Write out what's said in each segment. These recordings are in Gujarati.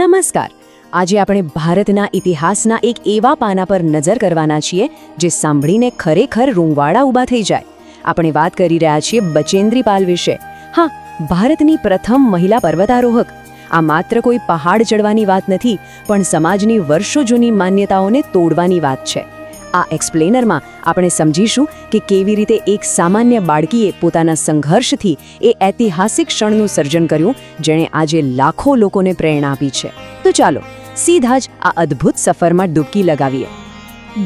નમસ્કાર. આજે આપણે ભારતના ઇતિહાસના એક એવા પાના પર નજર કરવાના છીએ જે સાંભળીને ખરેખર રૂંવાડા ઊભા થઈ જાય. આપણે વાત કરી રહ્યા છીએ બચેન્દ્રી પાલ વિશે. હા, ભારતની પ્રથમ મહિલા પર્વતારોહક. આ માત્ર કોઈ પહાડ ચડવાની વાત નથી, પણ સમાજની વર્ષો જૂની માન્યતાઓને તોડવાની વાત છે. આ એક્સપ્લેનરમાં આપણે સમજીશું કે કેવી રીતે એક સામાન્ય બાળકીએ પોતાના સંઘર્ષથી એ ઐતિહાસિક ક્ષણનું સર્જન કર્યું જેણે આજે લાખો લોકોને પ્રેરણા આપી છે. તો ચાલો સીધા જ આ અદ્ભુત સફરમાં ડૂબકી લગાવીએ.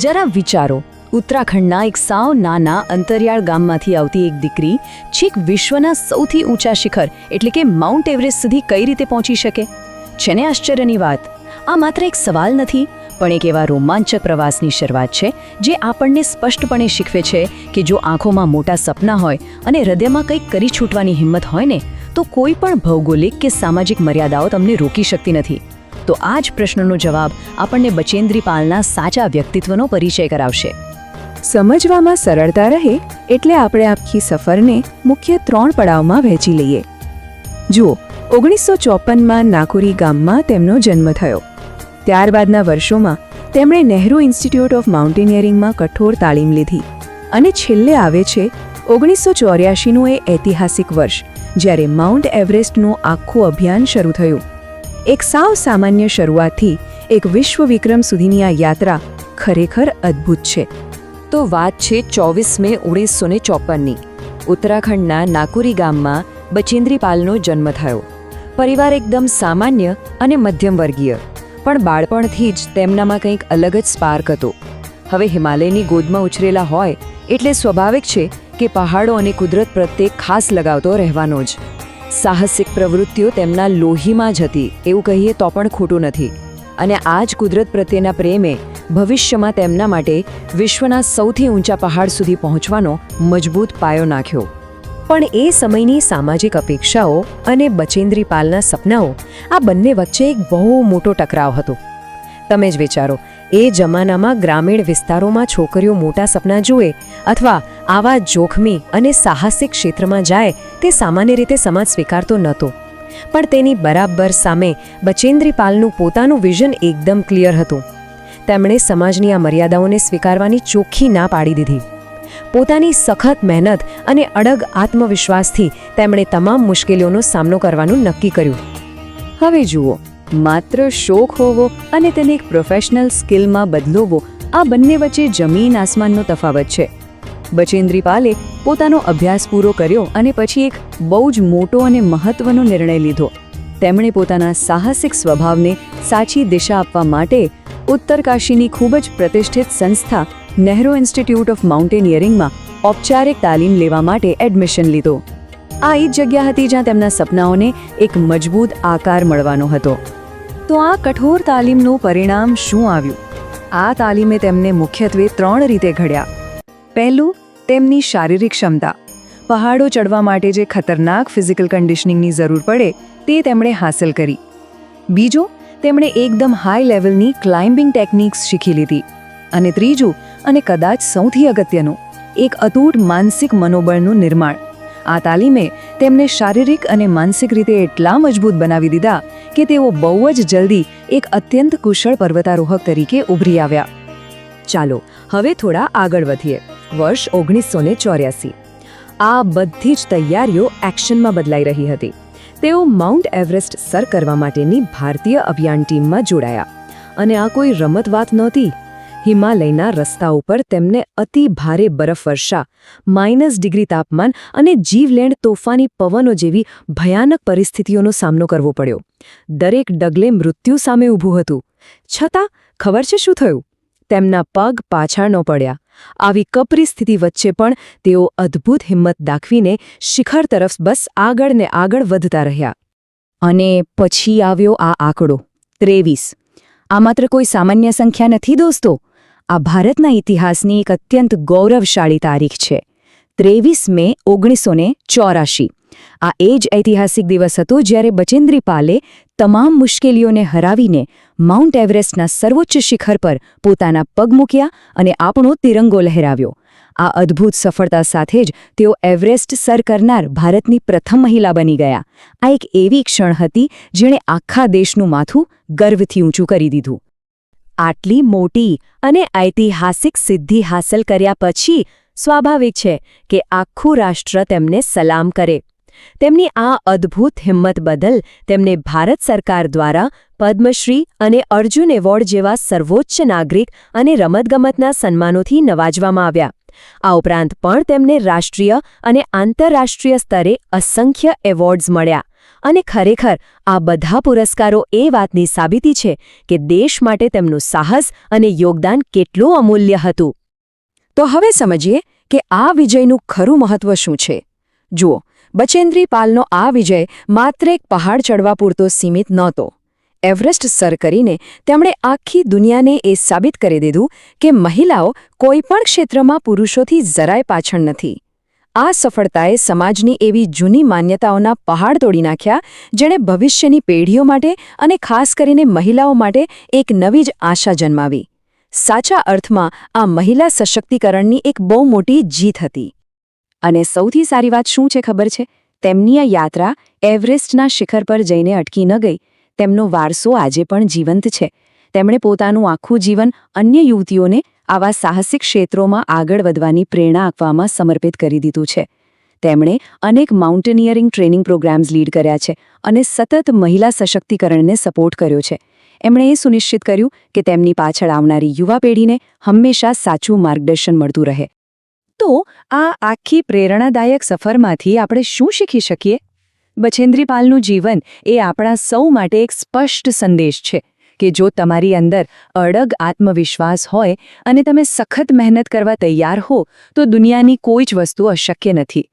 જરા વિચારો, ઉત્તરાખંડના એક સાવ નાના અંતરિયાળ ગામમાંથી આવતી એક દીકરી છેક વિશ્વના સૌથી ઊંચા શિખર એટલે કે માઉન્ટ એવરેસ્ટ સુધી કઈ રીતે પહોંચી શકે? છે ને આશ્ચર્યની વાત? આ માત્ર એક સવાલ નથી, પણ એક એવા રોમાંચક પ્રવાસની શરૂઆત છે જે આપણને સ્પષ્ટપણે શીખવે છે કે જો આંખોમાં મોટા સપના હોય અને હૃદયમાં કંઈક કરી છૂટવાની હિંમત હોય ને, તો કોઈ પણ ભૌગોલિક કે સામાજિક મર્યાદાઓ તમને રોકી શકતી નથી. તો આ જ પ્રશ્નનો જવાબ આપણને બચેન્દ્રી પાલના સાચા વ્યક્તિત્વનો પરિચય કરાવશે. સમજવામાં સરળતા રહે એટલે આપણે આખી સફરને મુખ્ય 3 પડાવમાં વહેંચી લઈએ. જુઓ, 1954માં નાકુરી ગામમાં તેમનો જન્મ થયો. ત્યારબાદના વર્ષોમાં તેમણે નહેરુ ઇન્સ્ટિટ્યૂટ ઓફ માઉન્ટેનિયરિંગમાં કઠોર તાલીમ લીધી અને છેલ્લે આવે છે 1984નું એ ઐતિહાસિક વર્ષ જ્યારે માઉન્ટ એવરેસ્ટનું આખું અભિયાન શરૂ થયું. એક સાવ સામાન્ય શરૂઆતથી એક વિશ્વ વિક્રમ સુધીની આ યાત્રા ખરેખર અદ્ભુત છે. તો વાત છે 24 મે 1954ની. ઉત્તરાખંડના નાકુરી ગામમાં બચેન્દ્રી પાલનો જન્મ થયો. પરિવાર એકદમ સામાન્ય અને મધ્યમ વર્ગીય, પણ બાળપણથી જ તેમનામાં કંઈક અલગ જ સ્પાર્ક હતો. હવે હિમાલયની ગોદમાં ઉછરેલા હોય એટલે સ્વાભાવિક છે કે પહાડો અને કુદરત પ્રત્યે ખાસ લગાવતો રહેવાનો જ. સાહસિક પ્રવૃત્તિઓ તેમના લોહીમાં જ હતી એવું કહીએ તો પણ ખોટું નથી. અને આ જ કુદરત પ્રત્યેના પ્રેમે ભવિષ્યમાં તેમના માટે વિશ્વના સૌથી ઊંચા પહાડ સુધી પહોંચવાનો મજબૂત પાયો નાખ્યો. પણ એ સમયની સામાજિક અપેક્ષાઓ અને બચેન્દ્રી પાલના સપનાઓ, આ બંને વચ્ચે એક બહુ મોટો ટકરાવ હતો. તમે જ વિચારો, એ જમાનામાં ગ્રામીણ વિસ્તારોમાં છોકરીઓ મોટા સપના જુએ અથવા આવા જોખમી અને સાહસિક ક્ષેત્રમાં જાય તે સામાન્ય રીતે સમાજ સ્વીકારતો નહોતો. પણ તેની બરાબર સામે બચેન્દ્રી પાલનું પોતાનું વિઝન એકદમ ક્લિયર હતું. તેમણે સમાજની આ મર્યાદાઓને સ્વીકારવાની ચોખ્ખી ના પાડી દીધી. પોતાની સખત મહેનત અને અડગ આત્મવિશ્વાસથી તેમણે તમામ મુશ્કેલીઓનો સામનો કરવાનું નક્કી કર્યું. હવે જુઓ, માત્ર શોખ હોવો અને તેને એક પ્રોફેશનલ સ્કિલમાં બદલવો, આ બંને વચ્ચે જમીન આસમાનનો તફાવત છે. બચેન્દ્રી પાલે પોતાનો અભ્યાસ પૂરો કર્યો અને પછી એક બહુ જ મોટો અને મહત્વનો નિર્ણય લીધો. તેમણે પોતાના સાહસિક સ્વભાવને સાચી દિશા આપવા માટે ઉત્તરકાશીની ખૂબ જ પ્રતિષ્ઠિત સંસ્થા નહેરુ ઇન્સ્ટિટ્યૂટ ઓફ માઉન્ટેનિયરિંગમાં ઔપચારિક તાલીમ લેવા માટે એડમિશન લીધો. આ એ જ જગ્યા હતી જ્યાં તેમના સપનાઓને એક મજબૂત આકાર મળવાનો હતો. તો આ કઠોર તાલીમનું પરિણામ શું આવ્યું? આ તાલીમે તેમને મુખ્યત્વે 3 રીતે ઘડ્યા. પહેલું, તેમની શારીરિક ક્ષમતા. પહાડો ચડવા માટે જે ખતરનાક ફિઝિકલ કન્ડિશનિંગની જરૂર પડે તે તેમણે હાંસલ કરી. બીજો, તેમણે એકદમ હાઈ લેવલની ક્લાઇમ્બિંગ ટેકનિક્સ શીખી લીધી. અને ત્રીજું, અને કદાચ સૌથી અગત્યનું, એક અતૂટ માનસિક મનોબળનું નિર્માણ. આ તાલીમે તેમને શારીરિક અને માનસિક રીતે એટલા મજબૂત બનાવી દીધા કે તેઓ બહુ જ જલ્દી એક અત્યંત કુશળ પર્વતારોહક તરીકે ઉભરી આવ્યા. ચાલો હવે થોડા આગળ વધીએ. વર્ષ 1984. આ બધી જ તૈયારીઓ એક્શનમાં બદલાઈ રહી હતી. તેઓ માઉન્ટ એવરેસ્ટ સર કરવા માટેની ભારતીય અભિયાન ટીમમાં જોડાયા. અને આ કોઈ રમત વાત નહોતી. હિમાલયના રસ્તા ઉપર તેમને અતિ ભારે બરફવર્ષા, -ડિગ્રી તાપમાન અને જીવલેણ તોફાની પવનો જેવી ભયાનક પરિસ્થિતિઓનો સામનો કરવો પડ્યો. દરેક ડગલે મૃત્યુ સામે ઊભું હતું. છતાં ખબર છે શું થયું? તેમના પગ પાછળ ન પડ્યા. આવી કપરી સ્થિતિ વચ્ચે પણ તેઓ અદ્ભુત હિંમત દાખવીને શિખર તરફ બસ આગળ ને આગળ વધતા રહ્યા. અને પછી આવ્યો આ આંકડો 23. આ માત્ર કોઈ સામાન્ય સંખ્યા નથી દોસ્તો. આ ભારતના ઇતિહાસની એક અત્યંત ગૌરવશાળી તારીખ છે. 23 મે 1984. આ એ જ ઐતિહાસિક દિવસ હતો જ્યારે બચેન્દ્રી પાલે તમામ મુશ્કેલીઓને હરાવીને માઉન્ટ એવરેસ્ટના સર્વોચ્ચ શિખર પર પોતાના પગ મૂક્યા અને આપણો તિરંગો લહેરાવ્યો. આ અદ્ભુત સફળતા સાથે જ તેઓ એવરેસ્ટ સર કરનાર ભારતની પ્રથમ મહિલા બની ગયા. આ એક એવી ક્ષણ હતી જેણે આખા દેશનું માથું ગર્વથી ઊંચું કરી દીધું. આટલી મોટી અને ઐતિહાસિક સિદ્ધિ હાંસલ કર્યા પછી સ્વાભાવિક છે કે આખું રાષ્ટ્ર તેમને સલામ કરે. તેમની આ અદ્ભુત હિંમત બદલ તેમને ભારત સરકાર દ્વારા પદ્મશ્રી અને અર્જુન એવોર્ડ જેવા સર્વોચ્ચ નાગરિક અને રમતગમતના સન્માનોથી નવાજવામાં આવ્યા. આ ઉપરાંત પણ તેમને રાષ્ટ્રીય અને આંતરરાષ્ટ્રીય સ્તરે અસંખ્ય એવોર્ડ્સ મળ્યા. અને ખરેખર આ બધા પુરસ્કારો એ વાતની સાબિતી છે કે દેશ માટે તેમનું સાહસ અને યોગદાન કેટલું અમૂલ્ય હતું. તો હવે સમજીએ કે આ વિજયનું ખરું મહત્વ શું છે. જુઓ, બચેન્દ્રી પાલનો આ વિજય માત્ર એક પહાડ ચડવા પૂરતો સીમિત નહોતો. એવરેસ્ટ સર કરીને તેમણે આખી દુનિયાને એ સાબિત કરી દીધું કે મહિલાઓ કોઈપણ ક્ષેત્રમાં પુરુષોથી જરાય પાછળ નથી. આ સફળતાએ સમાજની એવી જૂની માન્યતાઓના પહાડ તોડી નાખ્યા જેણે ભવિષ્યની પેઢીઓ માટે અને ખાસ કરીને મહિલાઓ માટે એક નવી જ આશા જન્માવી. સાચા અર્થમાં આ મહિલા સશક્તિકરણની એક બહુ મોટી જીત હતી. અને સૌથી સારી વાત શું છે ખબર છે? તેમની આ યાત્રા એવરેસ્ટના શિખર પર જઈને અટકી ન ગઈ. તેમનો વારસો આજે પણ જીવંત છે. તેમણે પોતાનું આખું જીવન અન્ય યુવતીઓને આવા સાહસિક ક્ષેત્રોમાં આગળ વધવાની પ્રેરણા આપવામાં સમર્પિત કરી દીધું છે. તેમણે અનેક માઉન્ટેનિયરિંગ ટ્રેનિંગ પ્રોગ્રામ્સ લીડ કર્યા છે અને સતત મહિલા સશક્તિકરણને સપોર્ટ કર્યો છે. એમણે એ સુનિશ્ચિત કર્યું કે તેમની પાછળ આવનારી યુવા પેઢીને હંમેશા સાચું માર્ગદર્શન મળતું રહે. તો આ આખી પ્રેરણાદાયક સફરમાંથી આપણે શું શીખી શકીએ? બચેન્દ્રી પાલનું જીવન એ આપણા સૌ માટે એક સ્પષ્ટ સંદેશ છે કે જો તમારી અંદર અડગ આત્મવિશ્વાસ હોય અને તમે સખત મહેનત કરવા તૈયાર હો તો દુનિયાની કોઈ જ વસ્તુ અશક્ય નથી.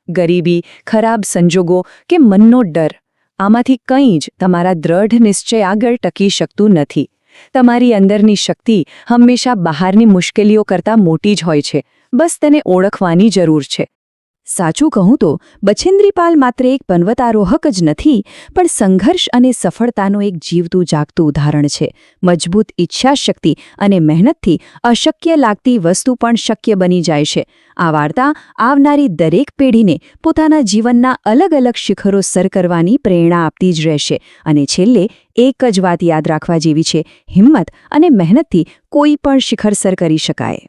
ગરીબી, ખરાબ સંજોગો કે મનનો ડર, આમાંથી કંઈ જ તમારા દ્રઢ નિશ્ચય આગળ ટકી શકતું નથી. તમારી અંદરની શક્તિ હંમેશા બહારની મુશ્કેલીઓ કરતાં મોટી જ હોય છે. બસ તેને ઓળખવાની જરૂર છે. સાચું કહું તો બચેન્દ્રી પાલ માત્ર એક પર્વતારોહક જ નથી, પણ સંઘર્ષ અને સફળતાનું એક જીવતું જાગતું ઉદાહરણ છે. મજબૂત ઈચ્છાશક્તિ અને મહેનતથી અશક્ય લાગતી વસ્તુ પણ શક્ય બની જાય છે. આ વાર્તા આવનારી દરેક પેઢીને પોતાના જીવનના અલગ અલગ શિખરો સર કરવાની પ્રેરણા આપતી જ રહેશે. અને છેલ્લે એક જ વાત યાદ રાખવા જેવી છે: હિંમત અને મહેનતથી કોઈ પણ શિખર સર કરી શકાય.